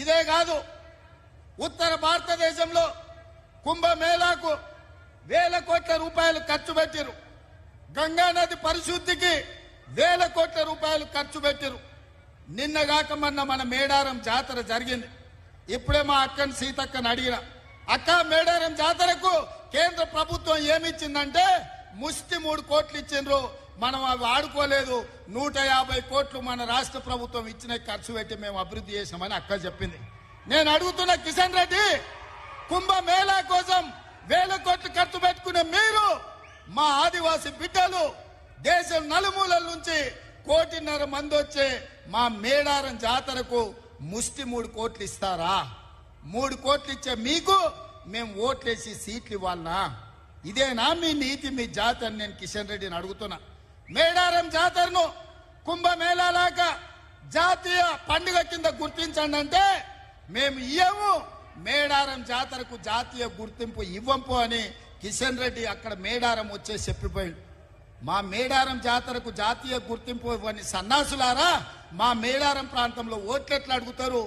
ఇదే కాదు, ఉత్తర భారతదేశంలో కుంభమేళాకు వేల కోట్ల రూపాయలు ఖర్చు పెట్టారు. గంగా నది పరిశుద్ధికి వేల కోట్ల రూపాయలు ఖర్చు పెట్టారు. నిన్నగాక మొన్న మన మేడారం జాతర జరిగింది. ఇప్పుడే మా అక్కని సీతక్కని అడిగిన, అక్క మేడారం జాతరకు కేంద్ర ప్రభుత్వం ఏమిచ్చిందంటే ముష్టి 3 కోట్లు ఇచ్చిండ్రు, మనం అవి ఆడుకోలేదు. 150 కోట్లు మన రాష్ట్ర ప్రభుత్వం ఇచ్చిన ఖర్చు పెట్టి మేము అభివృద్ధి చేసామని అక్క చెప్పింది. నేను అడుగుతున్న కిషన్ రెడ్డి, కుంభమేళా కోసం వేల కోట్లు ఖర్చు పెట్టుకునే మీరు మా ఆదివాసి బిడ్డలు దేశం నలుమూలల నుంచి 1.5 కోటి మంది వచ్చే మా మేడారం జాతరకు ముష్టి 3 కోట్లు ఇస్తారా? 3 కోట్లు ఇచ్చే మీకు మేము ఓట్లేసి సీట్లు ఇవ్వాలనా? ఇదేనా మీ నీతి, మీ జాతి అని నేను కిషన్ రెడ్డిని అడుగుతున్నా. మేడారం జాతరను కుంభమేళాలాగా జాతీయ పండుగ కింద గుర్తించండి అంటే మేము ఇవ్వము, మేడారం జాతరకు జాతీయ గుర్తింపు ఇవ్వంపు అని కిషన్ రెడ్డి అక్కడ మేడారం వచ్చే చెప్పిపోయింది. మా మేడారం జాతరకు జాతీయ గుర్తింపు ఇవ్వని సన్నాసులారా, మా మేడారం ప్రాంతంలో ఓట్లెట్లు అడుగుతారు?